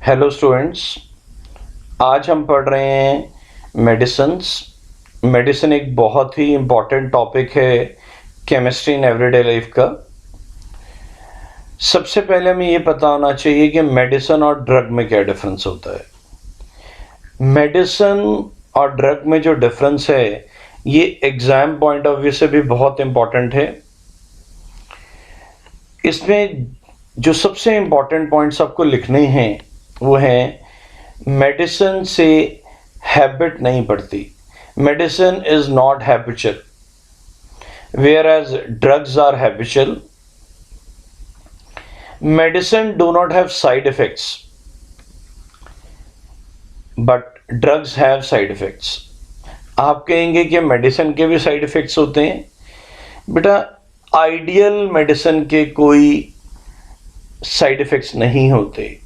Hello students, आज हम पढ़ रहे हैं मेडिसिन एक बहुत ही इम्पॉर्टेंट टॉपिक है केमिस्ट्री इन एवरीडे लाइफ का। सबसे पहले हमें ये पता होना चाहिए कि मेडिसिन और ड्रग में क्या डिफरेंस होता है। मेडिसिन और ड्रग में जो डिफरेंस है ये एग्जाम पॉइंट ऑफ व्यू से भी बहुत इम्पॉर्टेंट है। इसमें जो सबसे इम्पॉर्टेंट पॉइंट्स आपको लिखने हैं वो है मेडिसिन से हैबिट नहीं पड़ती। Medicine is not habitual, whereas drugs are habitual. Medicine do not have side effects but drugs have side effects. आप कहेंगे कि मेडिसिन के भी साइड इफेक्ट्स होते हैं। बेटा, आइडियल मेडिसिन के कोई साइड इफेक्ट्स नहीं होते,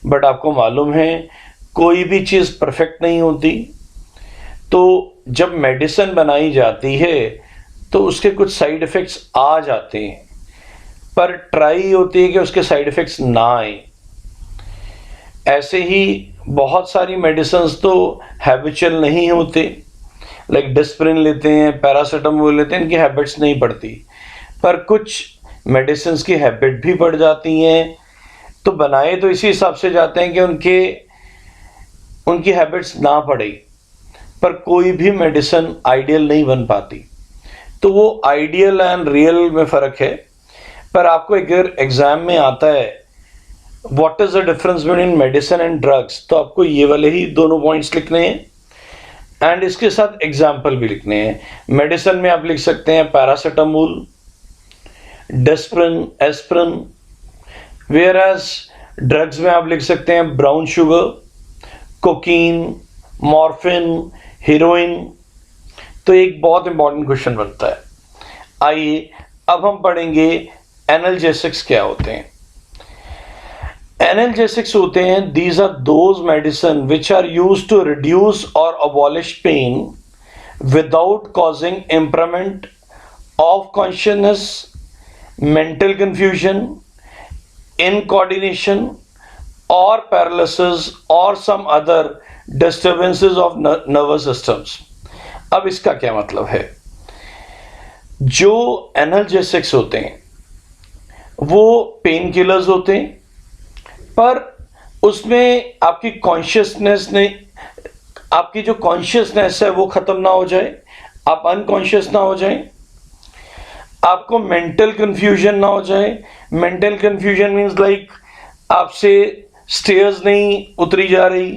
बट आपको मालूम है कोई भी चीज़ परफेक्ट नहीं होती। तो जब मेडिसिन बनाई जाती है तो उसके कुछ साइड इफ़ेक्ट्स आ जाते हैं, पर ट्राई होती है कि उसके साइड इफ़ेक्ट्स ना आए। ऐसे ही बहुत सारी मेडिसिन्स तो हैबिचुअल नहीं होते, लाइक डिस्प्रिन लेते हैं, पैरासीटामोल लेते हैं, इनकी हैबिट्स नहीं पड़ती। पर कुछ मेडिसिन्स की हैबिट भी पड़ जाती हैं। तो बनाए तो इसी हिसाब से जाते हैं कि उनकी हैबिट्स ना पड़े, पर कोई भी मेडिसिन आइडियल नहीं बन पाती। तो वो आइडियल एंड रियल में फ़र्क है। पर आपको अगर एग्ज़ाम में आता है what is the difference between medicine and drugs, तो आपको ये वाले ही दोनों पॉइंट्स लिखने हैं एंड इसके साथ एग्जाम्पल भी लिखने हैं। मेडिसिन में आप लिख सकते हैं paracetamol, disprin, aspirin. Whereas drugs में आप लिख सकते हैं brown sugar, cocaine, morphine, heroin. तो एक बहुत इंपॉर्टेंट क्वेश्चन बनता है। आइए अब हम पढ़ेंगे एनाल्जेसिक्स क्या होते हैं। एनाल्जेसिक्स होते हैं these are those medicine which are used to reduce और abolish pain without causing improvement of consciousness, mental confusion, incoordination or paralysis or some other disturbances of nervous systems। अब इसका क्या मतलब है? जो एनाल्जेसिक्स होते हैं वो पेन किलर्स होते हैं, पर उसमें आपकी कॉन्शियसनेस नहीं, आपकी जो कॉन्शियसनेस है वो खत्म ना हो जाए, आप अनकॉन्शियस ना हो जाए, आपको मेंटल कंफ्यूजन ना हो जाए। मेंटल कंफ्यूजन मीन्स लाइक आपसे स्टेयर्स नहीं उतरी जा रही,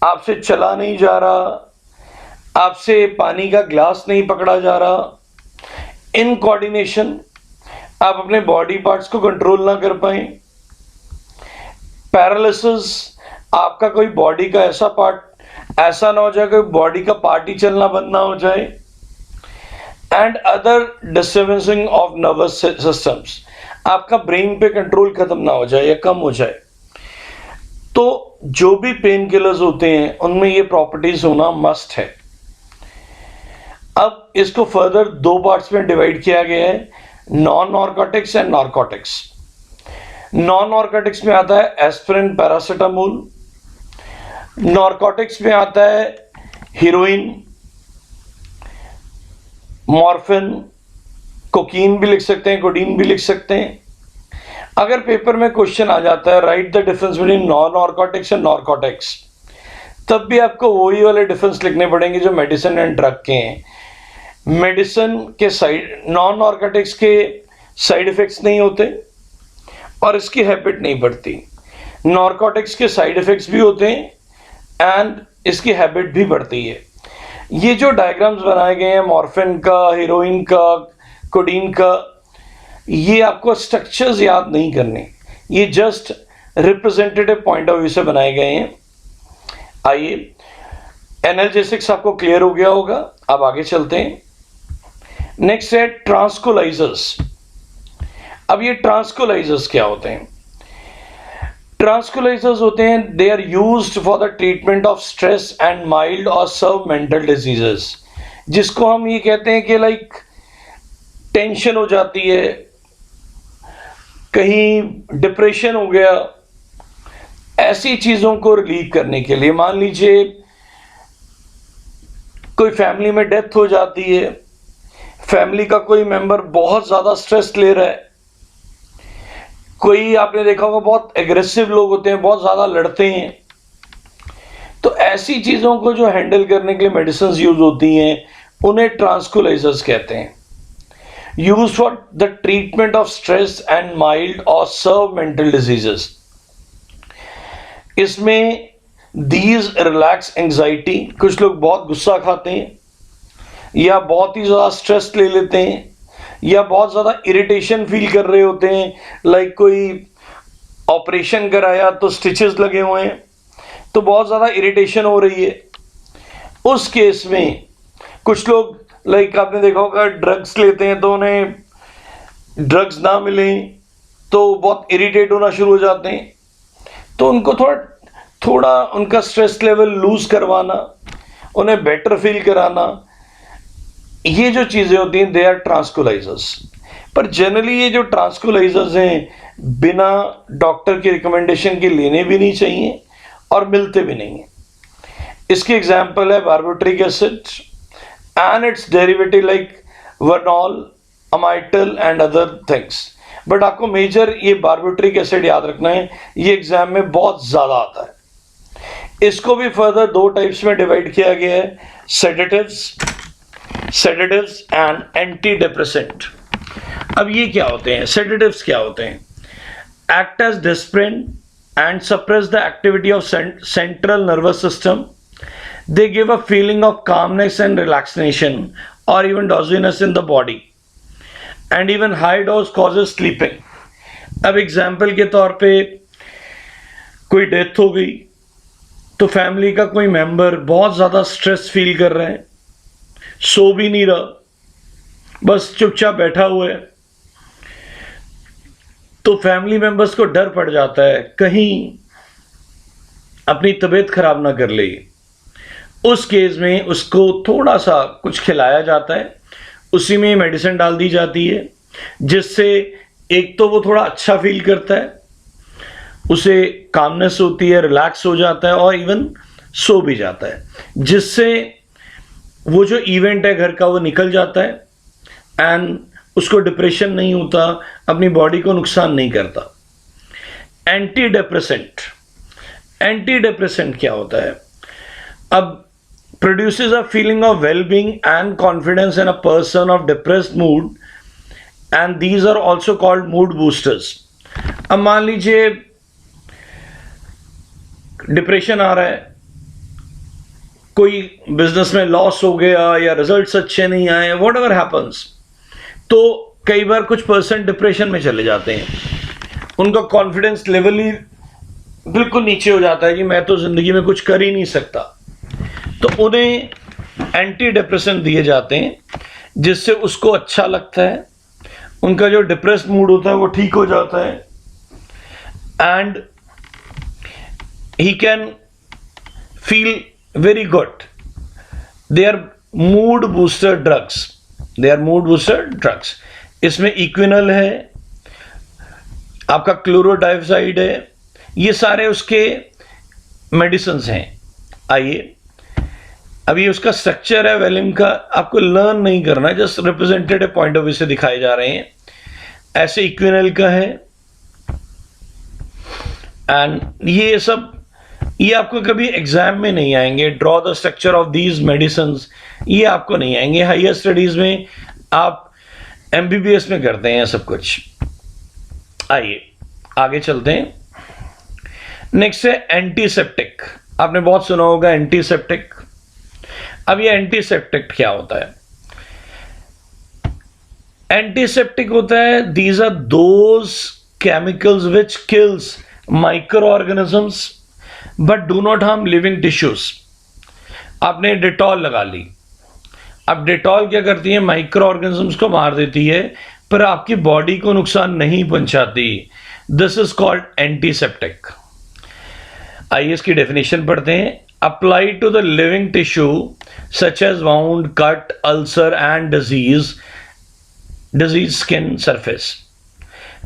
आपसे चला नहीं जा रहा, आपसे पानी का ग्लास नहीं पकड़ा जा रहा। इनकोऑर्डिनेशन, आप अपने बॉडी पार्ट्स को कंट्रोल ना कर पाए। पैरालिसिस, आपका कोई बॉडी का ऐसा पार्ट ऐसा ना हो जाए कि बॉडी का पार्ट ही चलना बंद ना हो जाए। And other disturbancing of nervous systems, आपका ब्रेन पे कंट्रोल खत्म ना हो जाए या कम हो जाए। तो जो भी पेन किलर्स होते हैं उनमें ये प्रॉपर्टीज होना मस्ट है। अब इसको फर्दर दो पार्ट्स में डिवाइड किया गया है, non narcotics and narcotics. Non narcotics में आता है एस्पिरिन, पैरासीटामोल। नार्कोटिक्स में आता है हीरोइन, मॉर्फिन, कोकीन भी लिख सकते हैं, कोडीन भी लिख सकते हैं। अगर पेपर में क्वेश्चन आ जाता है right the difference between non narcotics and narcotics, तब भी आपको वही वाले डिफरेंस लिखने पड़ेंगे जो मेडिसिन एंड ड्रग के हैं। मेडिसिन के साइड, नॉन नार्कोटिक्स के साइड इफेक्ट्स नहीं होते और इसकी हैबिट नहीं पड़ती। नार्कोटिक्स के साइड इफेक्ट्स भी होते हैं एंड इसकी हैबिट भी पड़ती है। ये जो डायग्राम्स बनाए गए हैं मॉर्फिन का, हीरोइन का, कोडीन का, ये आपको स्ट्रक्चर्स याद नहीं करने, ये just representative point of view से बनाए गए हैं। आइए, एनाल्जेसिक्स आपको क्लियर हो गया होगा, अब आगे चलते हैं। नेक्स्ट है ट्रांसकोलाइजर्स। अब ये ट्रांसकोलाइजर्स क्या होते हैं? ट्रांसकोलाइजर्स होते हैं they are used for the treatment of stress and mild और सर्व मेंटल डिजीजेस, जिसको हम ये कहते हैं कि लाइक टेंशन हो जाती है, कहीं डिप्रेशन हो गया, ऐसी चीजों को रिलीव करने के लिए, मान लीजिए कोई फैमिली में डेथ हो जाती है, फैमिली का कोई मेंबर बहुत ज्यादा स्ट्रेस ले रहा है, कोई आपने देखा होगा बहुत एग्रेसिव लोग होते हैं, बहुत ज्यादा लड़ते हैं, तो ऐसी चीजों को जो हैंडल करने के लिए मेडिसिन यूज होती हैं उन्हें ट्रांसक्यूलाइजर्स कहते हैं। Use for the treatment of stress and mild और सर्व मेंटल डिजीजेस। इसमें दीज रिलैक्स एंजाइटी, कुछ लोग बहुत गुस्सा खाते हैं या बहुत ही ज्यादा स्ट्रेस ले लेते हैं या बहुत ज्यादा इरिटेशन फील कर रहे होते हैं, लाइक कोई ऑपरेशन कराया तो स्टिचेस लगे हुए हैं तो बहुत ज्यादा इरिटेशन हो रही है। उस केस में कुछ लोग, लाइक आपने देखा होगा, ड्रग्स लेते हैं तो उन्हें ड्रग्स ना मिले तो बहुत इरिटेट होना शुरू हो जाते हैं, तो उनको थोड़ा उनका स्ट्रेस लेवल लूज करवाना, उन्हें बेटर फील कराना, ये जो चीजें होती हैं दे आर ट्रांसक्यूलाइजर्स। पर जनरली ये जो ट्रांसक्यूलाइजर्स हैं बिना डॉक्टर की रिकमेंडेशन के लेने भी नहीं चाहिए और मिलते भी नहीं है। इसकी एग्जांपल है barbituric acid and its derivative like veronal, amytal and other things. But आपको मेजर ये बार्बिट्रिक एसिड याद रखना है, ये एग्जाम में बहुत ज्यादा आता है। इसको भी फर्दर दो टाइप्स में डिवाइड किया गया है, सेडेटिव्स एंड एंटी डिप्रेसेंट। अब ये क्या होते हैं? सेडेटिव्स क्या होते हैं? Act as disprin and suppress the activity of central nervous system. They give a feeling of calmness and relaxation or even drowsiness in the body, and even high dose causes sleeping. अब example के तौर पे कोई death हो गई तो family का कोई मेंबर बहुत ज़्यादा स्ट्रेस फील कर रहा है, सो भी नहीं रहा, बस चुपचाप बैठा हुआ है, तो फैमिली मेंबर्स को डर पड़ जाता है कहीं अपनी तबीयत खराब ना कर ले। उस केस में उसको थोड़ा सा कुछ खिलाया जाता है, उसी में मेडिसिन डाल दी जाती है, जिससे एक तो वो थोड़ा अच्छा फील करता है, उसे कामनेस होती है, रिलैक्स हो जाता है और इवन सो भी जाता है, जिससे वो जो इवेंट है घर का वो निकल जाता है एंड उसको डिप्रेशन नहीं होता, अपनी बॉडी को नुकसान नहीं करता। एंटी डिप्रेसेंट क्या होता है? अब produces a feeling of wellbeing and confidence in a person of depressed mood and these are also called mood boosters. अब मान लीजिए डिप्रेशन आ रहा है, कोई बिजनेस में लॉस हो गया या रिजल्ट्स अच्छे नहीं आए, वॉट एवर हैपन्स, तो कई बार कुछ पर्सन डिप्रेशन में चले जाते हैं, उनका कॉन्फिडेंस लेवल ही बिल्कुल नीचे हो जाता है कि मैं तो जिंदगी में कुछ कर ही नहीं सकता, तो उन्हें एंटी डिप्रेसेंट दिए जाते हैं जिससे उसको अच्छा लगता है, उनका जो डिप्रेस्ड मूड होता है वो ठीक हो जाता है and he can feel very good. They are mood booster drugs. इसमें इक्विनल है, आपका क्लोरोडाइफाइड है, ये सारे उसके मेडिसिन हैं। आइए अभी उसका स्ट्रक्चर है वेलिम का, आपको लर्न नहीं करना, just representative point of view से दिखाए जा रहे हैं। ऐसे इक्विनल का है एंड ये सब, ये आपको कभी एग्जाम में नहीं आएंगे। Draw the structure of these medicine, ये आपको नहीं आएंगे। हायर स्टडीज में आप एमबीबीएस में करते हैं सब कुछ। आइए आगे चलते हैं। नेक्स्ट है एंटीसेप्टिक। आपने बहुत सुना होगा एंटीसेप्टिक। अब ये एंटीसेप्टिक क्या होता है? एंटीसेप्टिक होता है, these are those chemicals which kills micro organisms but do not harm living tissues. आपने डेटॉल लगा ली, अब डेटॉल क्या करती है? माइक्रो ऑर्गेनिजम्स को मार देती है पर आपकी बॉडी को नुकसान नहीं पहुंचाती। This is called antiseptic. आइए इसकी डेफिनेशन पढ़ते हैं। Apply to the living tissue such as wound, cut, ulcer and disease skin surface.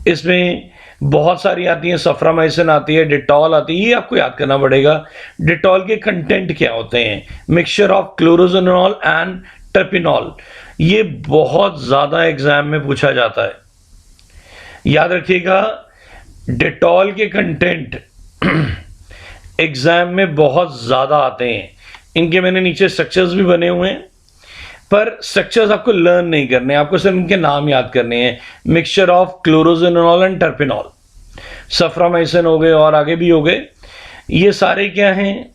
इसमें बहुत सारी आती हैं, सफ्रामाइसिन आती है, डिटॉल आती है, ये आपको याद करना पड़ेगा। डिटॉल के कंटेंट क्या होते हैं? Mixture of chloroxylenol and terpineol. ये बहुत ज्यादा एग्जाम में पूछा जाता है, याद रखिएगा। डिटॉल के कंटेंट एग्जाम में बहुत ज्यादा आते हैं। इनके मैंने नीचे स्ट्रक्चर्स भी बने हुए हैं, पर स्ट्रक्चर्स आपको लर्न नहीं करने, आपको सिर्फ इनके नाम याद करने हैं। Mixture of chloroxylenol and terpineol, सफ्रामाइसिन हो गए और आगे भी हो गए। ये सारे क्या हैं?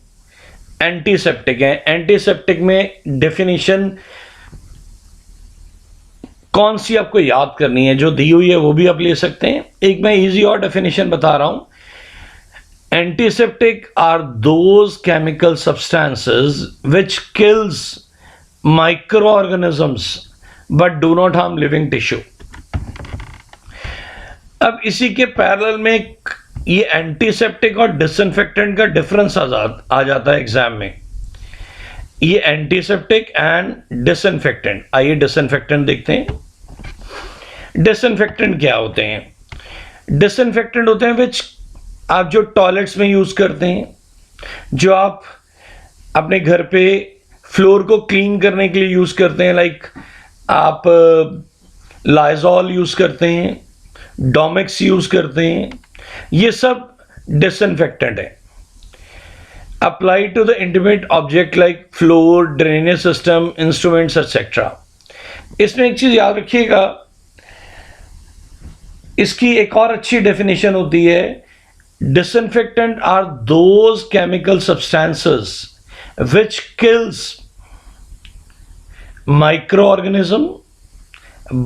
एंटीसेप्टिक हैं। एंटीसेप्टिक में डेफिनेशन कौन सी आपको याद करनी है? जो दी हुई है वो भी आप ले सकते हैं। एक मैं इजी और डेफिनेशन बता रहा हूं। Antiseptic are those chemical substances which kills microorganisms but do not harm living tissue. अब इसी के पैरेलल में ये एंटीसेप्टिक और डिसइंफेक्टेंट का डिफरेंस आ जाता है एग्जाम में। ये एंटीसेप्टिक एंड डिसइंफेक्टेंट। आइए डिसइंफेक्टेंट देखते हैं। डिसइंफेक्टेंट क्या होते हैं? डिसइंफेक्टेंट होते हैं विच आप जो टॉयलेट्स में यूज करते हैं, जो आप अपने घर पे फ्लोर को क्लीन करने के लिए यूज करते हैं, लाइक आप लाइजॉल यूज करते हैं, डोमेक्स यूज करते हैं, ये सब डिसइंफेक्टेंट है। Apply to the intimate object like floor, drainage system, instruments etcetera. इसमें एक चीज याद रखिएगा, इसकी एक और अच्छी डेफिनेशन होती है। Disinfectant are those chemical substances which kills microorganism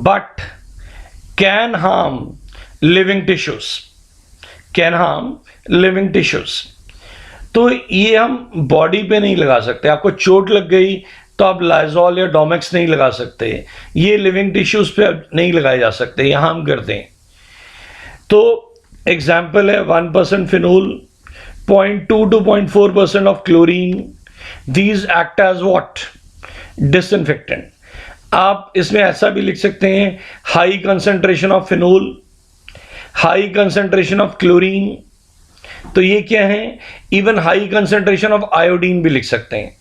but can harm living tissues. Can harm living tissues. तो ये हम बॉडी पे नहीं लगा सकते। आपको चोट लग गई तो आप लाइजॉल या डोमेक्स नहीं लगा सकते, ये लिविंग टिश्यूज पे नहीं लगाए जा सकते, यहां हम करते हैं। तो एग्जाम्पल है 1% phenol, 0.2 to 0.4% of chlorine. These act as what? Disinfectant. आप इसमें ऐसा भी लिख सकते हैं, high concentration of phenol, high concentration of chlorine. तो ये क्या है? Even high concentration of iodine भी लिख सकते हैं।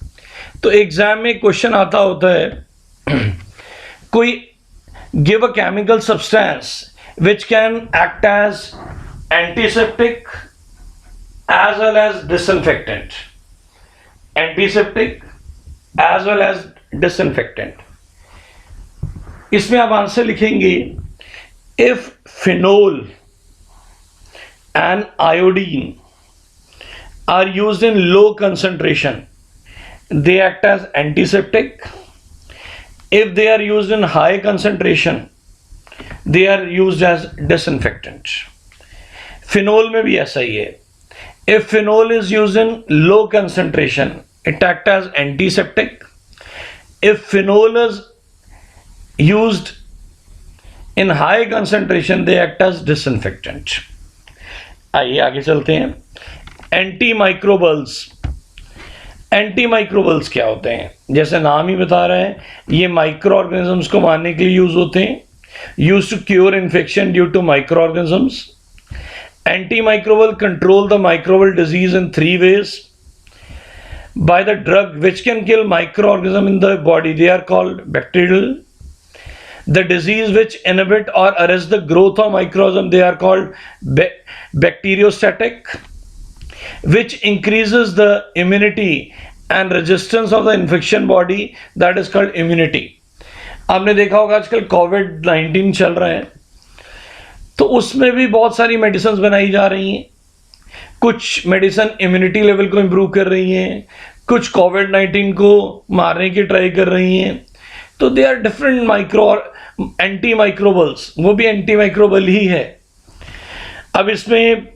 तो एग्जाम में क्वेश्चन आता होता है, कोई give a chemical substance which can act as antiseptic as well as disinfectant. Antiseptic as well as disinfectant. इसमें आप आंसर लिखेंगे, if phenol and iodine are used in low concentration, they act as antiseptic. If they are used in high concentration, they are used as disinfectant. Phenol में भी ऐसा ही है। If phenol is used in low concentration, it acts as antiseptic. If phenol is used in high concentration, they act as disinfectant. आइए आगे चलते हैं। एंटीमाइक्रोबल्स। एंटीमाइक्रोबल्स क्या होते हैं? जैसे नाम ही बता रहे हैं, ये माइक्रो ऑर्गेनिजम्स को मारने के लिए यूज होते हैं। Used to cure infection due to microorganisms. Antimicrobial control the microbial disease in 3 ways. By the drug which can kill microorganism in the body, they are called bacterial. The disease which inhibit or arrest the growth of microorganism, they are called bacteriostatic. Which increases the immunity and resistance of the infection body, that is called immunity. आपने देखा होगा आजकल कोविड-19 चल रहा है, तो उसमें भी बहुत सारी मेडिसिन बनाई जा रही हैं। कुछ मेडिसिन इम्यूनिटी लेवल को इंप्रूव कर रही हैं, कुछ कोविड-19 को मारने की ट्राई कर रही हैं। तो दे आर डिफरेंट एंटी माइक्रोबल्स, वो भी एंटी माइक्रोबल ही है। अब इसमें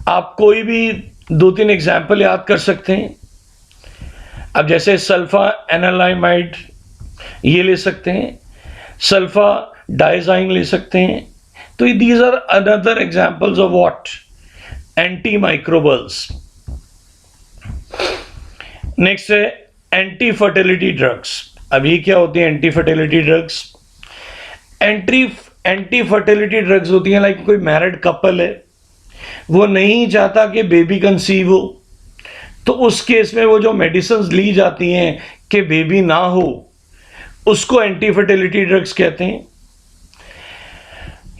आप कोई भी 2-3 एग्जाम्पल याद कर सकते हैं। अब जैसे सल्फा एनालाइमाइड ये ले सकते हैं, सल्फा डाइजाइन ले सकते हैं। तो these are another examples of what? Antimicrobials. Next है एंटी फर्टिलिटी ड्रग्स। अब ये क्या होती है anti fertility drugs? Anti fertility drugs होती हैं लाइक कोई मैरिड कपल है, वो नहीं चाहता कि बेबी कंसीव हो, तो उस केस में वो जो मेडिसिन ली जाती हैं कि बेबी ना हो, उसको एंटी फर्टिलिटी ड्रग्स कहते हैं।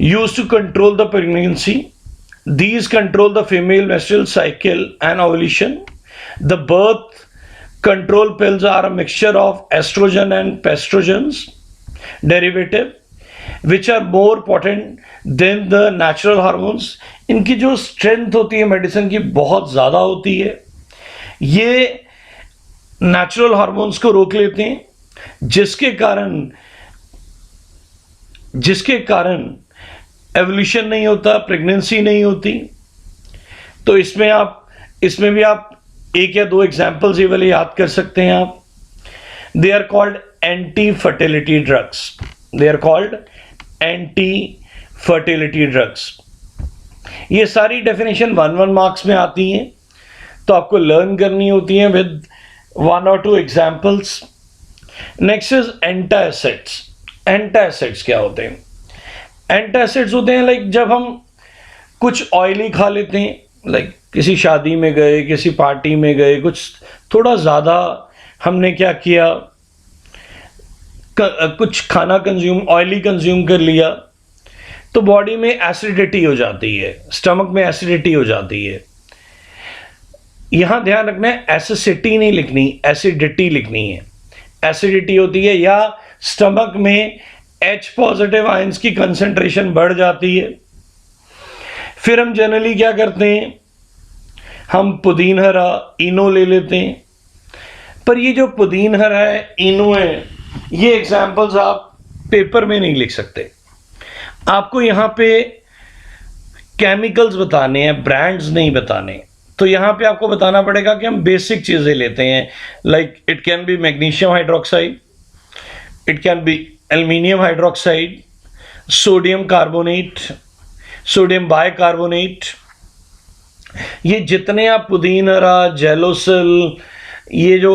Use to control the pregnancy, these control the female menstrual cycle and ovulation. The birth control pills are a mixture of estrogen and estrogens derivative which are more potent than the natural hormones. इनकी जो strength होती है medicine की बहुत ज़्यादा होती है, ये नेचुरल हार्मोन्स को रोक लेते हैं, जिसके कारण एवोल्यूशन नहीं होता, प्रेगनेंसी नहीं होती। तो इसमें भी आप एक या दो एग्जाम्पल्स ये वाले याद कर सकते हैं आप। They are called anti fertility drugs, they are called anti fertility drugs. ये सारी डेफिनेशन 1 मार्क्स में आती हैं, तो आपको लर्न करनी होती है with 1 or 2 examples. Next is antacids. Antacids क्या होते हैं? एंटासिड्स होते हैं लाइक जब हम कुछ ऑयली खा लेते हैं, लाइक किसी शादी में गए, किसी पार्टी में गए, कुछ थोड़ा ज़्यादा हमने क्या किया, कुछ खाना ऑयली कंज्यूम कर लिया, तो बॉडी में एसिडिटी हो जाती है, स्टमक में एसिडिटी हो जाती है। यहाँ ध्यान रखना है, एसिडिटी नहीं लिखनी, एसिडिटी लिखनी है। एसिडिटी होती है या स्टमक में H पॉजिटिव आयंस की कंसंट्रेशन बढ़ जाती है। फिर हम जनरली क्या करते हैं, हम पुदीन हरा इनो ले लेते हैं। पर ये जो पुदीन हरा है, इनो है, ये एग्जाम्पल्स आप पेपर में नहीं लिख सकते। आपको यहाँ पे केमिकल्स बताने हैं, ब्रांड्स नहीं बताने। तो यहाँ पे आपको बताना पड़ेगा कि हम बेसिक चीज़ें लेते हैं, like it can be magnesium hydroxide, it can be aluminium hydroxide, sodium carbonate, sodium bicarbonate. ये जितने आप पुदीनहरा, जेलोसिल, ये जो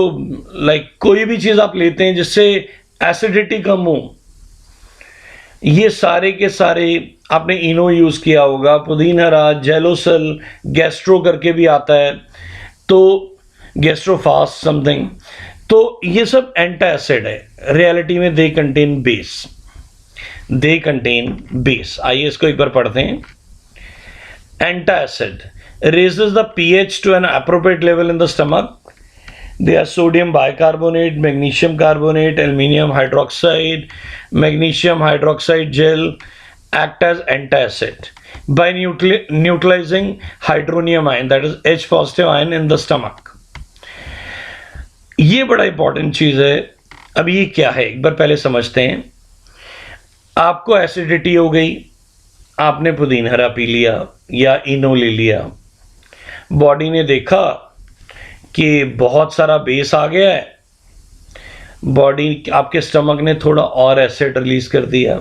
लाइक कोई भी चीज़ आप लेते हैं जिससे एसिडिटी कम हो, ये सारे के सारे आपने इनो यूज़ किया होगा, पुदीनहरा, जेलोसिल, गैस्ट्रो करके भी आता है, तो गैस्ट्रोफास्ट समथिंग। तो ये सब एंटासिड है, रियलिटी में they contain base, they contain base. आइए इसको एक बार पढ़ते हैं। Antacid raises the pH to an appropriate level in the stomach. They are sodium bicarbonate, magnesium carbonate, aluminium hydroxide, magnesium hydroxide gel act as antacid by neutralizing hydronium ion, that is H positive ion in the stomach. ये बड़ा important चीज है। अब ये क्या है एक बार पहले समझते हैं। आपको एसिडिटी हो गई, आपने पुदीनहरा पी लिया या इनो ले लिया, बॉडी ने देखा कि बहुत सारा बेस आ गया है, बॉडी आपके स्टमक ने थोड़ा और एसिड रिलीज कर दिया।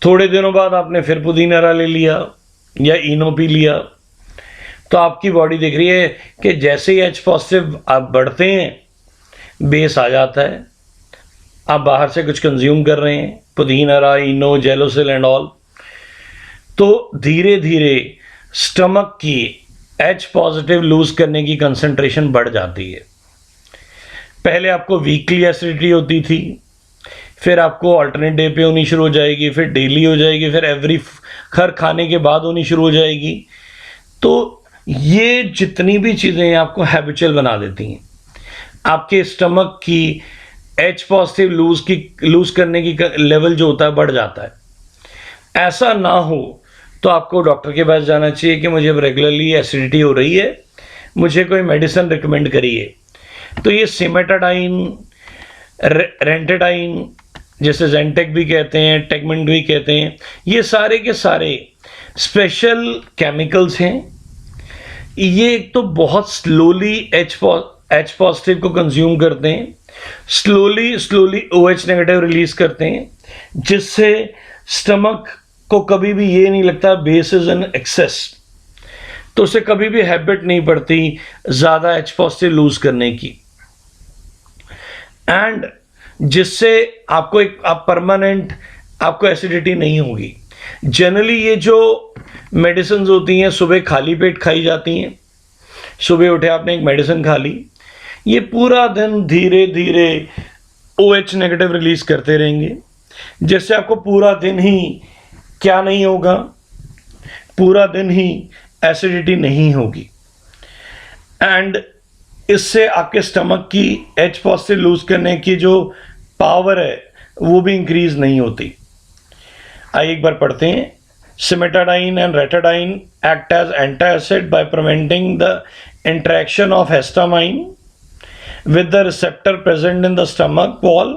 थोड़े दिनों बाद आपने फिर पुदीनहरा ले लिया या इनो पी लिया, तो आपकी बॉडी देख रही है कि जैसे ही H पॉजिटिव आप बढ़ते हैं, बेस आ जाता है। आप बाहर से कुछ कंज्यूम कर रहे हैं, पुदीनहरा, इनो, जेलोसिल एंड ऑल, तो धीरे धीरे स्टमक की H पॉजिटिव लूज करने की कंसंट्रेशन बढ़ जाती है। पहले आपको वीकली एसिडिटी होती थी, फिर आपको अल्टरनेट डे पे होनी शुरू हो जाएगी, फिर डेली हो जाएगी, फिर हर खाने के बाद होनी शुरू हो जाएगी। तो ये जितनी भी चीज़ें आपको हैबिचुअल बना देती हैं, आपके स्टमक की H पॉजिटिव लूज करने की लेवल जो होता है बढ़ जाता है। ऐसा ना हो तो आपको डॉक्टर के पास जाना चाहिए कि मुझे रेगुलरली एसिडिटी हो रही है, मुझे कोई मेडिसिन रिकमेंड करिए। तो ये सिमेटाडाइन, रेंटाडाइन, जैसे जेंटेक भी कहते हैं, टेगमेंट भी कहते हैं, ये सारे के सारे स्पेशल केमिकल्स हैं। ये एक तो बहुत स्लोली H पॉजिटिव को कंज्यूम करते हैं, स्लोली OH नेगेटिव रिलीज करते हैं, जिससे स्टमक को कभी भी ये नहीं लगता बेस इज इन एक्सेस, तो उसे कभी भी हैबिट नहीं पड़ती ज़्यादा H पॉजिटिव लूज करने की, एंड जिससे आपको परमानेंट आपको एसिडिटी नहीं होगी। जनरली ये जो मेडिसिन होती हैं सुबह खाली पेट खाई जाती हैं, सुबह उठे आपने एक मेडिसिन खा ली, ये पूरा दिन धीरे धीरे OH नेगेटिव रिलीज करते रहेंगे, जिससे आपको पूरा दिन ही क्या नहीं होगा, पूरा दिन ही एसिडिटी नहीं होगी, एंड इससे आपके स्टमक की H पॉजिटिव लूज करने की जो पावर है वो भी इंक्रीज नहीं होती। आइए एक बार पढ़ते हैं। Cimetidine and Retidine act as antacid by preventing the interaction of histamine with the receptor present in the stomach wall,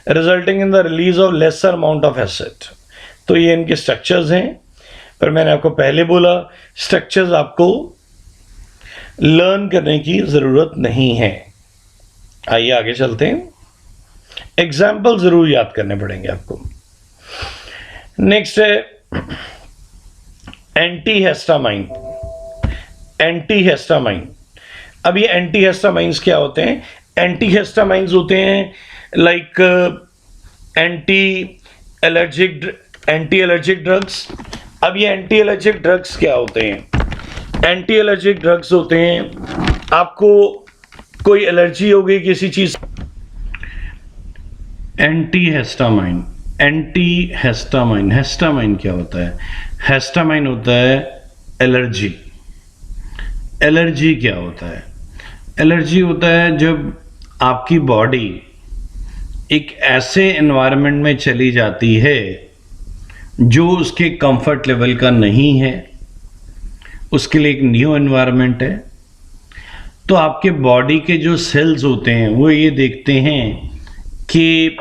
resulting in the release of lesser amount of acid। तो ये इनके स्ट्रक्चर्स हैं, पर मैंने आपको पहले बोला स्ट्रक्चर्स आपको लर्न करने की ज़रूरत नहीं है। आइए आगे चलते हैं, एग्जाम्पल ज़रूर याद करने पड़ेंगे आपको। नेक्स्ट है एंटीहिस्टामाइन। एंटीहिस्टामाइन, अब ये एंटीहिस्टामाइंस क्या होते हैं? एंटीहिस्टामाइंस होते हैं लाइक एंटी एलर्जिक ड्रग्स। अब ये एंटी एलर्जिक ड्रग्स क्या होते हैं? एंटी एलर्जिक ड्रग्स होते हैं आपको कोई एलर्जी हो गई किसी चीज। एंटीहिस्टामाइन, एंटीहिस्टामाइन, हिस्टामाइन क्या होता है? हिस्टामाइन होता है एलर्जी। एलर्जी क्या होता है? एलर्जी होता है जब आपकी बॉडी एक ऐसे एनवायरनमेंट में चली जाती है जो उसके कंफर्ट लेवल का नहीं है, उसके लिए एक न्यू एनवायरनमेंट है, तो आपके बॉडी के जो सेल्स होते हैं वो ये देखते हैं कि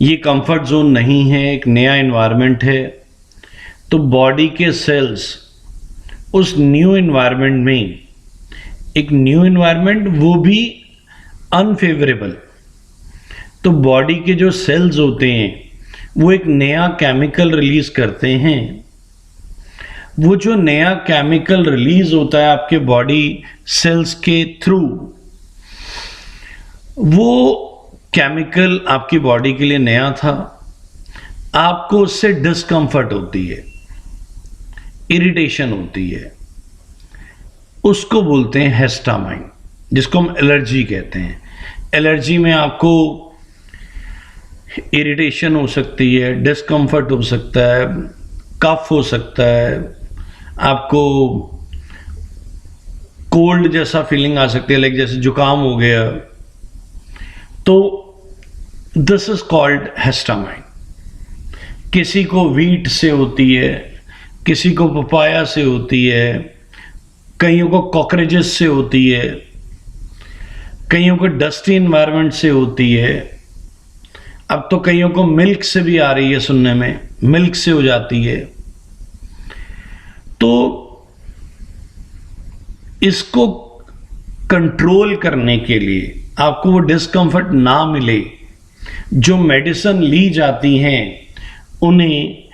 ये कंफर्ट जोन नहीं है, एक नया एनवायरनमेंट है, तो बॉडी के सेल्स उस न्यू एनवायरनमेंट में, एक न्यू एनवायरनमेंट वो भी अनफेवरेबल, तो बॉडी के जो सेल्स होते हैं वो एक नया केमिकल रिलीज करते हैं। वो जो नया केमिकल रिलीज होता है आपके बॉडी सेल्स के थ्रू, वो केमिकल आपकी बॉडी के लिए नया था, आपको उससे डिस्कंफर्ट होती है, इरिटेशन होती है, उसको बोलते हैं हिस्टामाइन, जिसको हम एलर्जी कहते हैं। एलर्जी में आपको इरिटेशन हो सकती है, डिस्कंफर्ट हो सकता है, कफ हो सकता है, आपको कोल्ड जैसा फीलिंग आ सकती है, लाइक जैसे जुकाम हो गया, तो दिस इज कॉल्ड हिस्टामाइन। किसी को वीट से होती है, किसी को पपाया से होती है, कईयों को कॉकरोचेस से होती है, कईयों को डस्टी एनवायरनमेंट से होती है, अब तो कईयों को मिल्क से भी आ रही है, सुनने में मिल्क से हो जाती है। तो इसको कंट्रोल करने के लिए, आपको वो डिस्कंफर्ट ना मिले, जो मेडिसिन ली जाती हैं उन्हें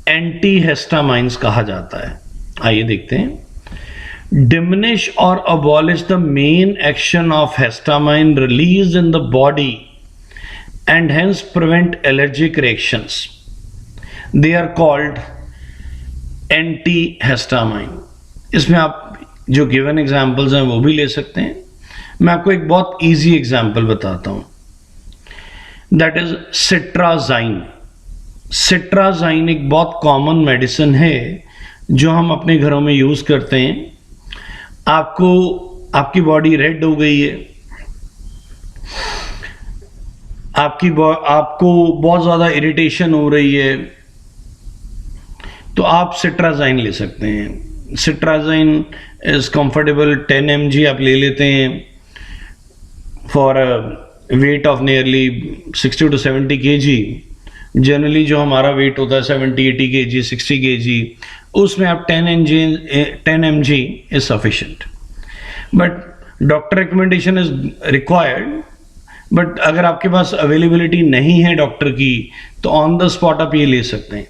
एंटीहिस्टामाइंस कहा जाता है। आइए देखते हैं। डिमिनिश और abolish the main action of histamine release in the body and hence prevent allergic reactions. They are called antihistamine. इसमें आप जो गिवन एग्जाम्पल्स हैं वो भी ले सकते हैं। मैं आपको एक बहुत इजी एग्जाम्पल बताता हूँ, दैट इज सिट्राजाइन। सिट्राजाइन एक बहुत कॉमन मेडिसिन है जो हम अपने घरों में यूज करते हैं। आपकी बॉडी रेड हो गई है, आपको बहुत ज़्यादा इरिटेशन हो रही है, तो आप सिट्राजाइन ले सकते हैं। सिट्राजाइन इज़ कंफर्टेबल, 10 mg आप ले लेते हैं for weight of nearly 60 to 70 kg। Generally जो हमारा वेट होता है 70-80 kg, 60 kg, उसमें आप 10 mg is sufficient, but doctor recommendation is required. But अगर आपके पास अवेलेबिलिटी नहीं है डॉक्टर की, तो ऑन द स्पॉट आप ये ले सकते हैं।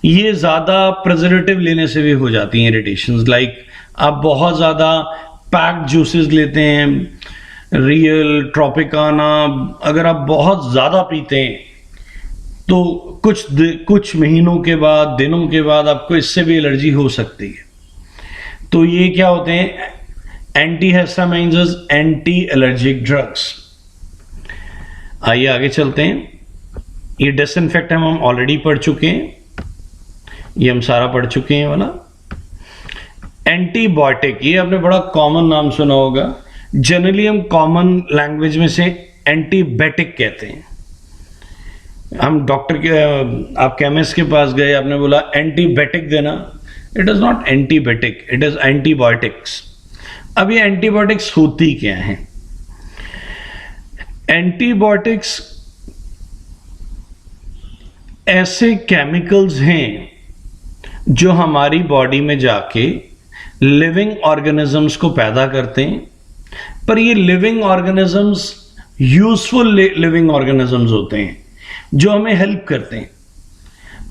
ये ज़्यादा प्रिजर्वेटिव लेने से भी हो जाती हैं इरिटेशंस, लाइक आप बहुत ज़्यादा पैक्ड जूसेस लेते हैं, रियल, ट्रॉपिकाना, अगर आप बहुत ज़्यादा पीते हैं तो कुछ महीनों के बाद, दिनों के बाद आपको इससे भी एलर्जी हो सकती है। तो ये क्या होते हैं? Antihistamines, anti allergic drugs. आइए आगे चलते हैं। ये डिसइंफेक्ट हम ऑलरेडी पढ़ चुके हैं, ये हम सारा पढ़ चुके हैं वाला। एंटीबायोटिक, ये आपने बड़ा कॉमन नाम सुना होगा। जनरली हम कॉमन लैंग्वेज में से एंटीबायोटिक कहते हैं। हम डॉक्टर के, आप केमिस्ट के पास गए, आपने बोला एंटीबायोटिक देना, it is not antibiotic, it is antibiotics. अब ये एंटीबायोटिक्स होती क्या है? एंटीबायोटिक्स ऐसे केमिकल्स हैं जो हमारी बॉडी में जाके लिविंग ऑर्गेनिजम्स को पैदा करते हैं, पर ये living organisms useful living organisms होते हैं जो हमें हेल्प करते हैं।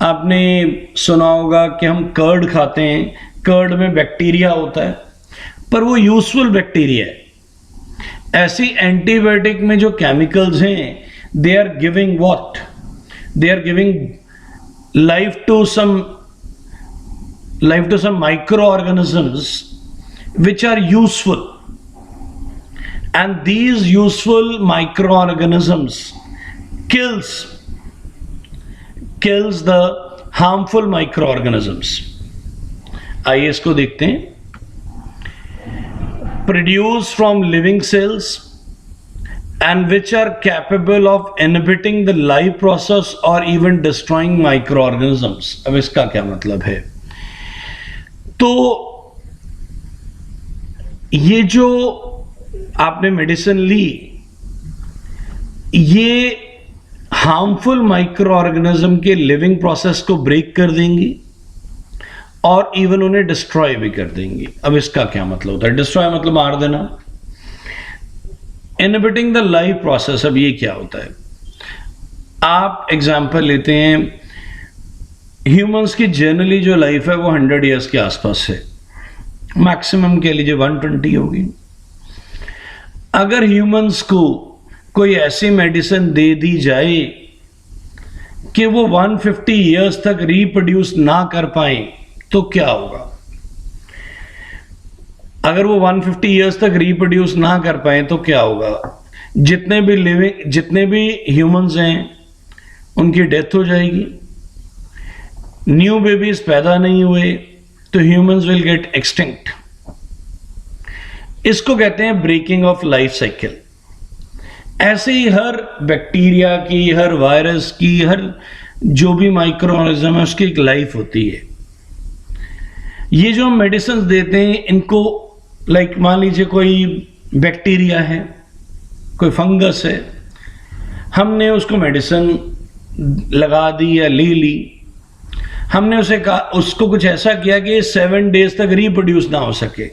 आपने सुना होगा कि हम कर्ड खाते हैं, कर्ड में बैक्टीरिया होता है, पर वो यूजफुल बैक्टीरिया है। ऐसी एंटीबायोटिक में जो केमिकल्स हैं, they are giving what? They are giving life to some microorganisms which are useful, and these useful microorganisms kills the harmful microorganisms. आइए इसको देखते हैं। Produce from living cells and which are capable of inhibiting the life process or even destroying microorganisms. अब इसका क्या मतलब है? तो ये जो आपने मेडिसिन ली, ये हार्मफुल माइक्रो ऑर्गेनिज्म के लिविंग प्रोसेस को ब्रेक कर देंगी और इवन उन्हें डिस्ट्रॉय भी कर देंगी। अब इसका क्या मतलब होता है? डिस्ट्रॉय मतलब मार देना, इनहिबिटिंग द लाइफ प्रोसेस। अब ये क्या होता है? आप एग्जांपल लेते हैं, ह्यूमंस की जनरली जो लाइफ है वो 100 ईयर्स के आसपास है, मैक्सिमम कह लीजिए 120 होगी। अगर ह्यूमंस को कोई ऐसी मेडिसिन दे दी जाए कि वो 150 ईयर्स तक रिप्रोड्यूस ना कर पाए, तो क्या होगा? अगर वो 150 ईयर्स तक रिप्रोड्यूस ना कर पाए तो क्या होगा? जितने भी ह्यूमंस हैं उनकी डेथ हो जाएगी, न्यू बेबीज पैदा नहीं हुए, तो ह्यूमंस विल गेट एक्सटिंक्ट। इसको कहते हैं ब्रेकिंग ऑफ लाइफ साइकिल। ऐसे ही हर बैक्टीरिया की, हर वायरस की, हर जो भी माइक्रो ऑर्गेनिज्म है उसकी एक लाइफ होती है। ये जो हम मेडिसिन देते हैं, इनको लाइक मान लीजिए कोई बैक्टीरिया है, कोई फंगस है, हमने उसको मेडिसिन लगा दी या ले ली, हमने उसे कहा, उसको कुछ ऐसा किया कि 7 डेज तक रिप्रोड्यूस ना हो सके,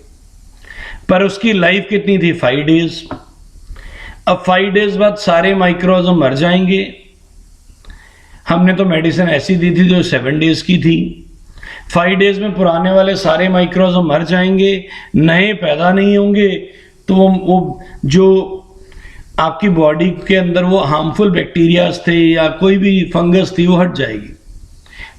पर उसकी लाइफ कितनी थी? 5 डेज। अब 5 डेज बाद सारे माइक्रोऑर्गेनिज्म मर जाएंगे। हमने तो मेडिसिन ऐसी दी थी जो 7 डेज की थी। 5 डेज में पुराने वाले सारे माइक्रोऑर्गेनिज्म मर जाएंगे, नए पैदा नहीं होंगे, तो वो जो आपकी बॉडी के अंदर वो हार्मफुल बैक्टीरियाज थे या कोई भी फंगस थी, वो हट जाएगी।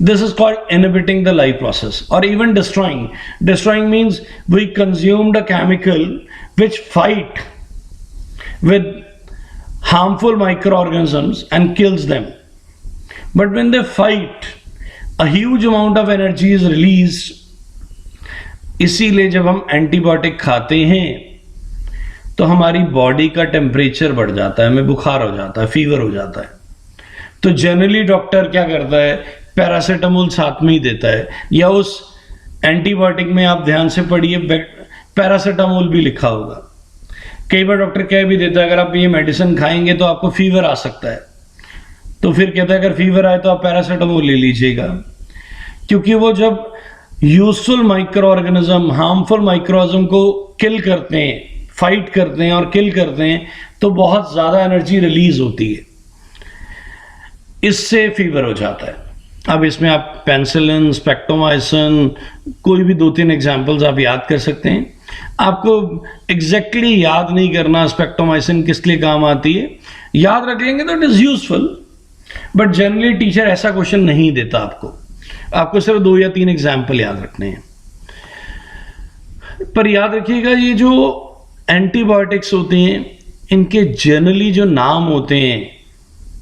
This is called inhibiting the life process. और even destroying, destroying means we consumed a chemical which fight with harmful microorganisms and kills them. But when they fight, a huge amount of energy is released. इसीलिए जब हम antibiotic खाते हैं तो हमारी body का temperature बढ़ जाता है, हमें बुखार हो जाता है, फीवर हो जाता है। तो जनरली डॉक्टर क्या करता है? पैरासीटामोल साथ में ही देता है, या उस एंटीबायोटिक में आप ध्यान से पढ़िए पैरासीटामोल भी लिखा होगा। कई बार डॉक्टर कह भी देता है अगर आप ये मेडिसिन खाएंगे तो आपको फीवर आ सकता है, तो फिर कहता है अगर फीवर आए तो आप पैरासीटामोल ले लीजिएगा, क्योंकि वो जब useful micro organism harmful microorganism को किल करते हैं, फाइट करते हैं और किल करते हैं, तो बहुत ज्यादा एनर्जी रिलीज होती है, इससे फीवर हो जाता है। अब इसमें आप पेनिसिलिन, स्पेक्ट्रोमाइसिन, कोई भी 2-3 एग्जांपल्स आप याद कर सकते हैं। आपको एग्जैक्टली याद नहीं करना स्पेक्ट्रोमाइसिन किस लिए काम आती है, याद रख लेंगे तो it is useful. But generally teacher ऐसा क्वेश्चन नहीं देता आपको सिर्फ 2 या 3 एग्जाम्पल याद रखने हैं। पर याद रखिएगा ये जो एंटीबायोटिक्स होते हैं इनके जनरली जो नाम होते हैं,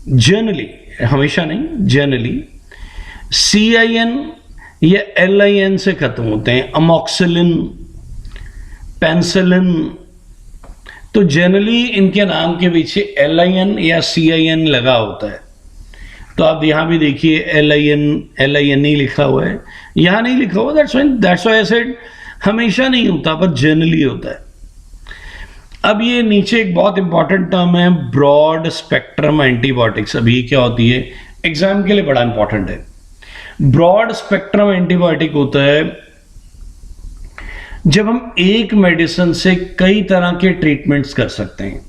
जनरली, हमेशा नहीं, जनरली CIN या LIN से खत्म होते हैं। अमोक्सिलिन, पेंसिलिन, तो जनरली इनके नाम के पीछे LIN या CIN लगा होता है। तो आप यहां भी देखिए LIN ही लिखा हुआ है, यहां नहीं लिखा हुआ। दैट्स व्हाई आई सेड हमेशा नहीं होता पर जनरली होता है। अब ये नीचे एक बहुत इंपॉर्टेंट टर्म है ब्रॉड स्पेक्ट्रम एंटीबायोटिक्स। अब ये क्या होती है, एग्जाम के लिए बड़ा इंपॉर्टेंट है। ब्रॉड स्पेक्ट्रम एंटीबायोटिक होता है जब हम एक मेडिसिन से कई तरह के ट्रीटमेंट्स कर सकते हैं।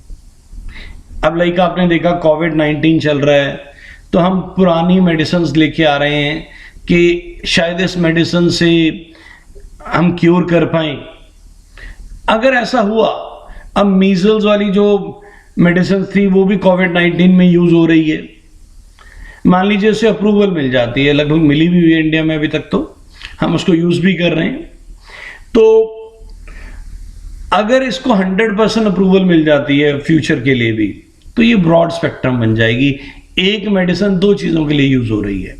अब लाइक आपने देखा कोविड-19 चल रहा है तो हम पुरानी मेडिसिन लेके आ रहे हैं कि शायद इस मेडिसिन से हम क्योर कर पाए। अगर ऐसा हुआ, अब मीजल्स वाली जो मेडिसिन थी वो भी कोविड-19 में यूज हो रही है, मान लीजिए उसे अप्रूवल मिल जाती है, लगभग मिली भी हुई है इंडिया में अभी तक, तो हम उसको यूज भी कर रहे हैं। तो अगर इसको 100% अप्रूवल मिल जाती है फ्यूचर के लिए भी, तो ये ब्रॉड स्पेक्ट्रम बन जाएगी। एक मेडिसिन 2 चीजों के लिए यूज हो रही है,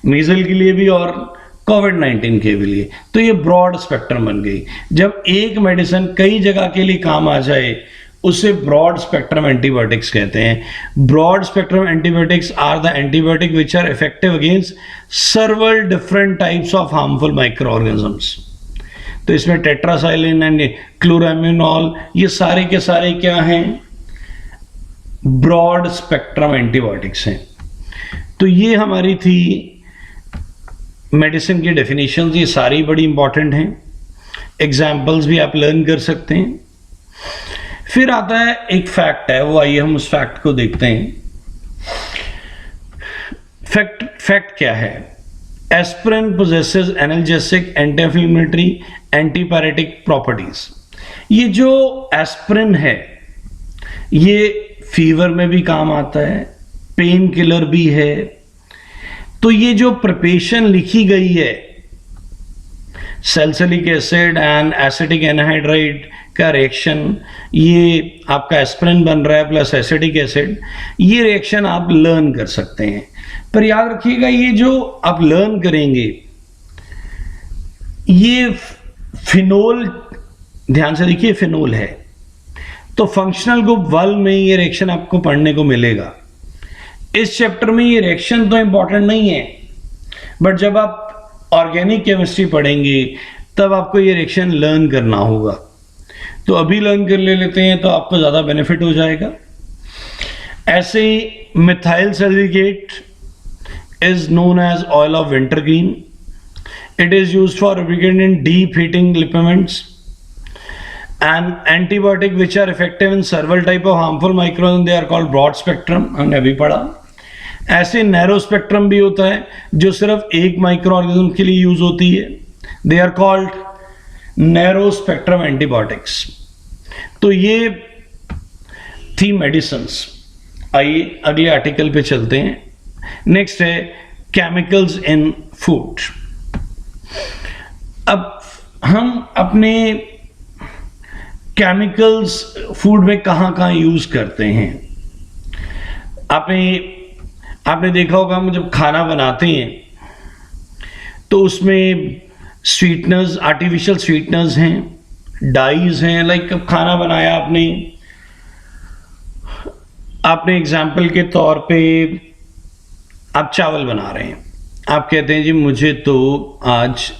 मीजल के लिए भी और कोविड-19 के लिए, तो ये ब्रॉड स्पेक्ट्रम बन गई। जब एक मेडिसिन कई जगह के लिए काम आ जाए उसे ब्रॉड स्पेक्ट्रम एंटीबायोटिक्स कहते हैं। Broad spectrum antibiotics are the antibiotic which are effective against several different types of harmful micro organisms. तो इसमें टेट्रासाइलिन एंड क्लोरामिनॉल ये सारे के सारे क्या हैं, ब्रॉड स्पेक्ट्रम एंटीबायोटिक्स हैं। तो ये हमारी थी मेडिसिन की डेफिनेशंस, ये सारी बड़ी इंपॉर्टेंट हैं। एग्जाम्पल्स भी आप लर्न कर सकते हैं। फिर आता है एक फैक्ट है, वो आइए हम उस फैक्ट को देखते हैं। फैक्ट क्या है, aspirin possesses analgesic, anti-inflammatory, antipyretic properties. ये जो एस्पिरिन है ये फीवर में भी काम आता है, पेन किलर भी है। तो ये जो प्रिपरेशन लिखी गई है salicylic acid and acetic anhydride का रिएक्शन, ये आपका एस्पिरिन बन रहा है प्लस एसिटिक एसिड, ये रिएक्शन आप लर्न कर सकते हैं। पर याद रखिएगा ये जो आप लर्न करेंगे ये फिनोल, ध्यान से देखिए फिनोल है, तो फंक्शनल ग्रुप 1 में ये रिएक्शन आपको पढ़ने को मिलेगा। इस चैप्टर में ये रिएक्शन तो इंपॉर्टेंट नहीं है, बट जब आप ऑर्गेनिक केमिस्ट्री पढ़ेंगे तब आपको ये रिएक्शन लर्न करना होगा। तो अभी लर्न कर लेते हैं तो आपको ज़्यादा बेनिफिट हो जाएगा। ऐसे ही methyl sulphate is known as oil of wintergreen. It is used for lubricant in deep heating ligaments and antibiotic which are effective in several type of harmful microorganisms, they are called broad spectrum, हमने अभी पढ़ा। ऐसे narrow spectrum भी होता है जो सिर्फ एक माइक्रो ऑर्गेनिज्म के लिए यूज होती है, they are called narrow spectrum antibiotics. तो ये थी मेडिसिन्स। आइए अगले आर्टिकल पे चलते हैं। नेक्स्ट है केमिकल्स इन फूड। अब हम अपने केमिकल्स फूड में कहाँ कहाँ यूज करते हैं। आपने देखा होगा हम जब खाना बनाते हैं तो उसमें स्वीटनर्स, आर्टिफिशियल स्वीटनर्स हैं, डाइज हैं। लाइक खाना बनाया आपने एग्जाम्पल के तौर पे आप चावल बना रहे हैं, आप कहते हैं जी मुझे तो आज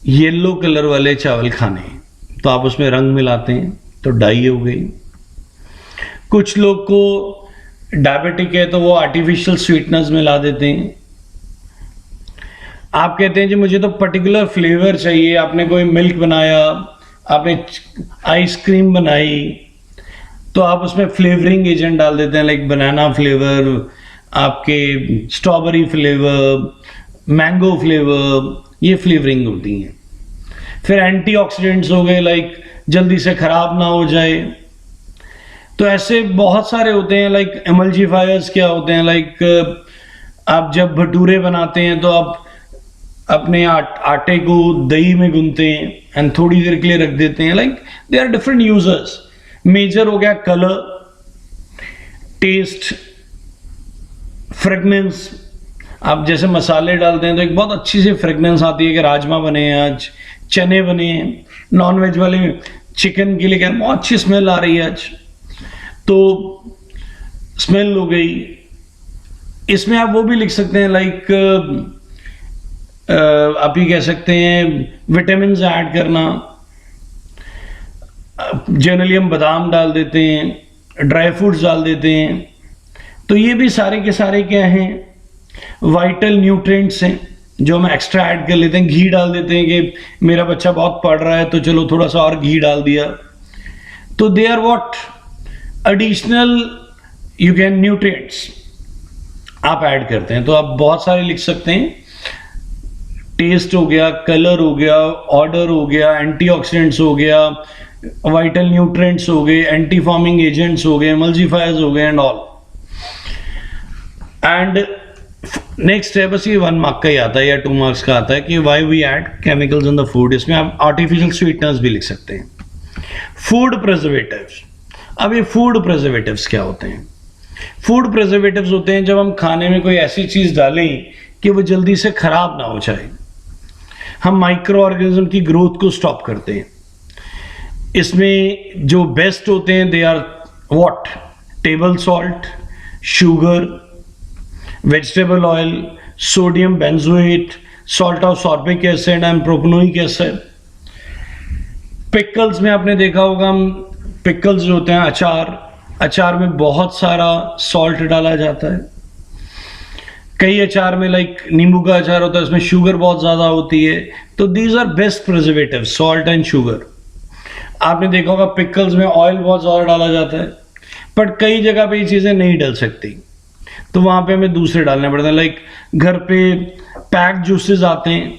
येलो कलर वाले चावल खाने हैं, तो आप उसमें रंग मिलाते हैं तो डाई हो गई। कुछ लोग को डायबिटिक है तो वो आर्टिफिशियल स्वीटनर्स मिला देते हैं। आप कहते हैं जी मुझे तो पर्टिकुलर फ्लेवर चाहिए, आपने कोई मिल्क बनाया, आपने आइसक्रीम बनाई, तो आप उसमें फ्लेवरिंग एजेंट डाल देते हैं, लाइक बनाना फ्लेवर, आपके स्ट्रॉबेरी फ्लेवर, मैंगो फ्लेवर, ये फ्लेवरिंग होती हैं। फिर एंटीऑक्सीडेंट्स हो गए, लाइक जल्दी से खराब ना हो जाए। तो ऐसे बहुत सारे होते हैं। लाइक एमल्जीफायर्स क्या होते हैं, लाइक आप जब भटूरे बनाते हैं तो आप अपने आटे को दही में गूंथते हैं एंड थोड़ी देर के लिए रख देते हैं, like they are different users. Major हो गया कलर, टेस्ट, फ्रेगनेंस। आप जैसे मसाले डालते हैं तो एक बहुत अच्छी सी फ्रेगनेंस आती है कि राजमा बने हैं आज, चने बने हैं। नॉन वेज वाले चिकन के लिए क्या बहुत अच्छी स्मेल आ रही है आज, तो स्मेल हो गई। इसमें आप वो भी लिख सकते हैं लाइक आप ही कह सकते हैं विटामिन ऐड करना। जनरली हम बादाम डाल देते हैं, ड्राई फ्रूट्स डाल देते हैं, तो ये भी सारे के सारे क्या हैं, वाइटल न्यूट्रिएंट्स हैं जो हम एक्स्ट्रा ऐड कर लेते हैं। घी डाल देते हैं कि मेरा बच्चा बहुत पढ़ रहा है तो चलो थोड़ा सा और घी डाल दिया, तो they are what additional you can nutrients आप ऐड करते हैं। तो आप बहुत सारे लिख सकते हैं, टेस्ट हो गया, कलर हो गया, ऑर्डर हो गया, एंटीऑक्सीडेंट्स हो गया, वाइटल न्यूट्रिएंट्स हो गए, एंटी फॉर्मिंग एजेंट्स हो गए, एमल्सिफायर्स हो गए एंड ऑल। एंड नेक्स्ट है बस ये 1 मार्क का ही आता है या 2 मार्क्स का आता है कि why we add chemicals in the food. इसमें आप आर्टिफिशियल स्वीटनर्स भी लिख सकते हैं। Food preservatives. अब ये फूड प्रिजर्वेटिव्स क्या होते हैं? फूड प्रिजर्वेटिव्स होते हैं जब हम खाने में कोई ऐसी चीज डालें कि वो जल्दी से खराब ना हो जाए, हम माइक्रो ऑर्गेनिज्म की ग्रोथ को स्टॉप करते हैं। इसमें जो बेस्ट होते हैं they are what, table salt, sugar, vegetable oil, sodium benzoate, salt of sorbic acid and propanoic acid. Pickles में आपने देखा होगा, हम पिकल्स जो होते हैं अचार में बहुत सारा सॉल्ट डाला जाता है। कई अचार में लाइक नींबू का अचार होता है, उसमें शुगर बहुत ज्यादा होती है, तो these are best preservative, salt and sugar. आपने देखा होगा पिकल्स में ऑयल बहुत ज्यादा डाला जाता है, बट कई जगह पे ये चीजें नहीं डल सकती, तो वहां पे हमें दूसरे डालने पड़ते हैं। लाइक घर पे पैक्ड जूसेस आते हैं,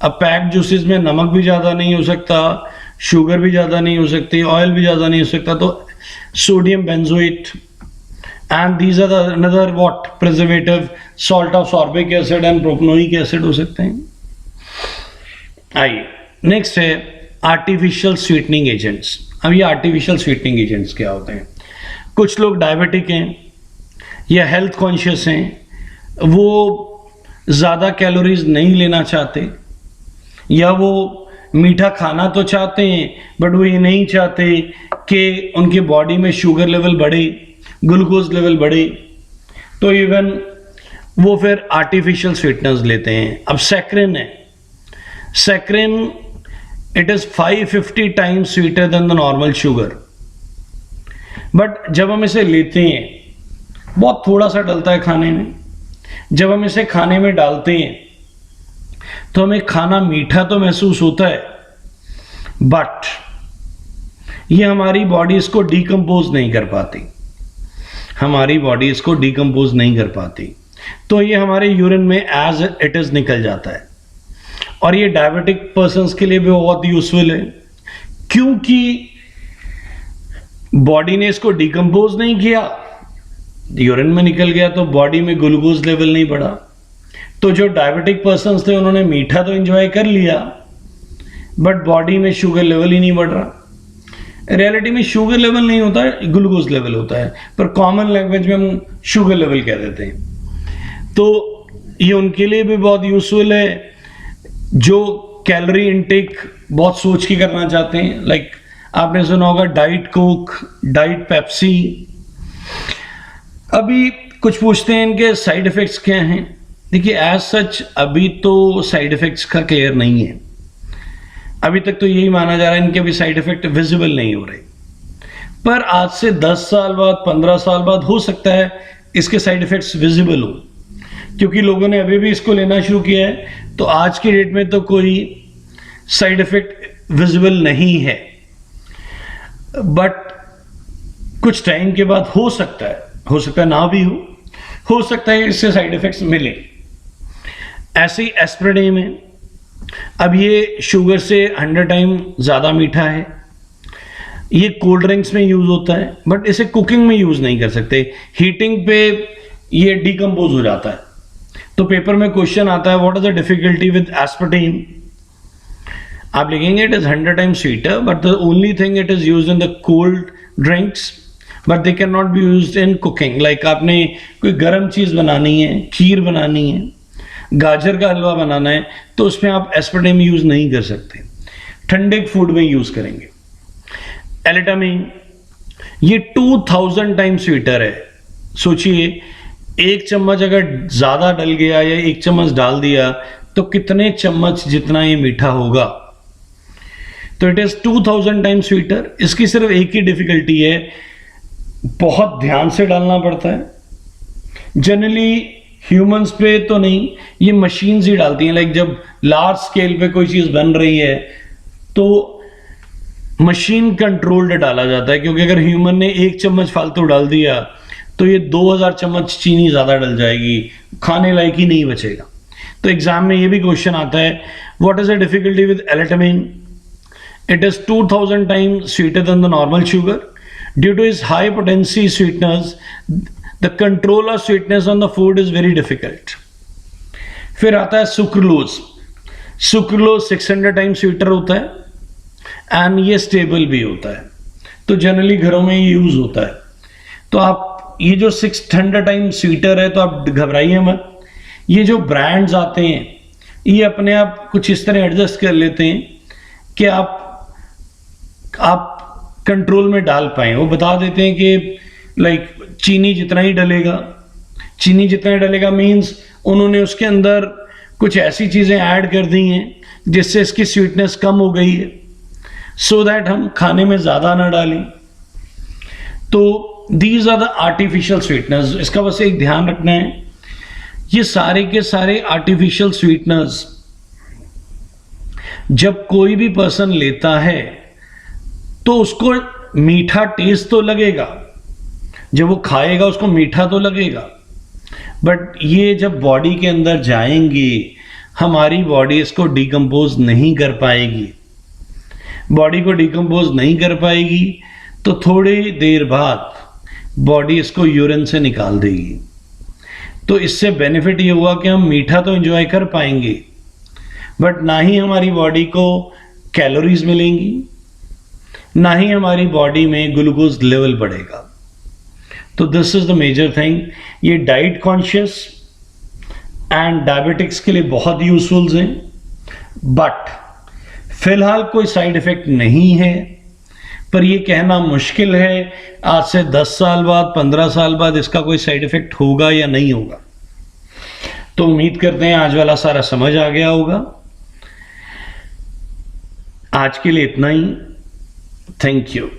अब पैक्ड जूसेस में नमक भी ज्यादा नहीं हो सकता, शुगर भी ज्यादा नहीं हो सकती, ऑयल भी ज्यादा नहीं हो सकता, तो sodium benzoate and these are another what preservative, salt of sorbic acid and propanoic acid हो सकते हैं। आइए नेक्स्ट है आर्टिफिशियल स्वीटनिंग एजेंट्स। अब ये आर्टिफिशियल स्वीटनिंग एजेंट्स क्या होते हैं? कुछ लोग डायबिटिक हैं या हेल्थ कॉन्शियस हैं, वो ज़्यादा कैलोरीज नहीं लेना चाहते, या वो मीठा खाना तो चाहते हैं बट वो ये नहीं चाहते कि उनके बॉडी में शुगर लेवल बढ़े, ग्लूकोज लेवल बढ़े, तो इवन वो फिर आर्टिफिशियल स्वीटनर्स लेते हैं। अब सैक्रिन है, saccharine it is 550 times sweeter than the normal sugar, but जब हम इसे लेते हैं बहुत थोड़ा सा डलता है खाने में, जब हम इसे खाने में डालते हैं तो हमें खाना मीठा तो महसूस होता है, बट ये हमारी बॉडी इसको डिकम्पोज नहीं कर पाती, हमारी बॉडी इसको डिकम्पोज नहीं कर पाती, तो ये हमारे यूरिन में एज इट इज निकल जाता है। और ये डायबिटिक पर्सन्स के लिए भी बहुत यूजफुल है, क्योंकि बॉडी ने इसको डिकम्पोज नहीं किया, यूरिन में निकल गया, तो बॉडी में ग्लूकोज लेवल नहीं बढ़ा। तो जो डायबिटिक पर्सन्स थे उन्होंने मीठा तो एंजॉय कर लिया, बट बॉडी में शुगर लेवल ही नहीं बढ़ रहा। रियलिटी में शुगर लेवल नहीं होता है, ग्लूकोज लेवल होता है, पर कॉमन लैंग्वेज में हम शुगर लेवल कह देते हैं। तो ये उनके लिए भी बहुत यूजफुल है जो कैलोरी इनटेक बहुत सोच के करना चाहते हैं। लाइक आपने सुना होगा डाइट कोक, डाइट पेप्सी। अभी कुछ पूछते हैं इनके साइड इफेक्ट्स क्या हैं। देखिए एज सच अभी तो साइड इफेक्ट्स का क्लियर नहीं है, अभी तक तो यही माना जा रहा है इनके भी साइड इफेक्ट विजिबल नहीं हो रहे, पर आज से 10 साल बाद 15 साल बाद हो सकता है इसके साइड इफेक्ट्स विजिबल हो, क्योंकि लोगों ने अभी भी इसको लेना शुरू किया है। तो आज की डेट में तो कोई साइड इफेक्ट विजिबल नहीं है, बट कुछ टाइम के बाद हो सकता है ना भी हो सकता है इससे साइड इफेक्ट्स मिले। ऐसे ही एस्प्रेडिन में, अब ये शुगर से 100 टाइम ज़्यादा मीठा है, ये कोल्ड ड्रिंक्स में यूज़ होता है, बट इसे कुकिंग में यूज़ नहीं कर सकते, हीटिंग पे ये डिकम्पोज हो जाता है, तो पेपर में क्वेश्चन आता है what is the difficulty with aspartame, आप लिखेंगे it is 100 times sweeter but the only thing it is used in the cold drinks but they can not be used in cooking. Like आपने कोई गर्म चीज बनानी है, खीर बनानी है, गाजर का हलवा बनाना है, तो उसमें आप एस्पार्टेम यूज नहीं कर सकते, ठंडे फूड में यूज करेंगे। एलेटामीन ये 2000 टाइम्स स्वीटर है। सोचिए एक चम्मच अगर ज्यादा डल गया या एक चम्मच डाल दिया तो कितने चम्मच जितना ये मीठा होगा। तो इट इज 2000 टाइम्स स्वीटर। इसकी सिर्फ एक ही डिफिकल्टी है, बहुत ध्यान से डालना पड़ता है। जनरली ह्यूमंस पे तो नहीं, ये मशीन्स ही डालती हैं। लाइक जब लार्ज स्केल पे कोई चीज बन रही है तो मशीन कंट्रोल्ड डाला जाता है, क्योंकि अगर ह्यूमन ने एक चम्मच फालतू डाल दिया तो ये 2000 चम्मच चीनी ज्यादा डल जाएगी, खाने लायक ही नहीं बचेगा। तो एग्जाम में ये भी क्वेश्चन आता है what is the difficulty with alitame, it is 2000 times sweeter than the normal sugar due to its high potency sweetness the control of sweetness on the food is very difficult. फिर आता है sucralose. Sucralose 600 times sweeter होता है and ये stable भी होता है, तो जनरली घरों में ये यूज होता है। तो आप ये जो 600 टाइम्स स्वीटर है तो आप घबराइए मत, ये जो ब्रांड्स आते हैं ये अपने आप कुछ इस तरह एडजस्ट कर लेते हैं कि आप कंट्रोल में डाल पाए। वो बता देते हैं कि लाइक चीनी जितना ही डलेगा, चीनी जितना ही डलेगा मीन्स उन्होंने उसके अंदर कुछ ऐसी चीजें ऐड कर दी हैं जिससे इसकी स्वीटनेस कम हो गई है, सो दैट हम खाने में ज्यादा ना डालें। तो these are the artificial sweeteners. इसका बस एक ध्यान रखना है, ये सारे के सारे आर्टिफिशियल स्वीटनर्स जब कोई भी पर्सन लेता है तो उसको मीठा टेस्ट तो लगेगा, जब वो खाएगा उसको मीठा तो लगेगा, बट ये जब बॉडी के अंदर जाएंगे हमारी बॉडी इसको डिकम्पोज नहीं कर पाएगी। बॉडी को डिकम्पोज नहीं कर पाएगी तो थोड़ी देर बाद बॉडी इसको यूरिन से निकाल देगी। तो इससे बेनिफिट ये हुआ कि हम मीठा तो एंजॉय कर पाएंगे बट ना ही हमारी बॉडी को कैलोरीज मिलेंगी, ना ही हमारी बॉडी में ग्लूकोज लेवल बढ़ेगा। तो this is the major thing. ये डाइट कॉन्शियस एंड डायबिटिक्स के लिए बहुत यूजफुल हैं, बट फिलहाल कोई साइड इफेक्ट नहीं है। पर ये कहना मुश्किल है आज से 10 साल बाद 15 साल बाद इसका कोई साइड इफेक्ट होगा या नहीं होगा। तो उम्मीद करते हैं आज वाला सारा समझ आ गया होगा। आज के लिए इतना ही। Thank you.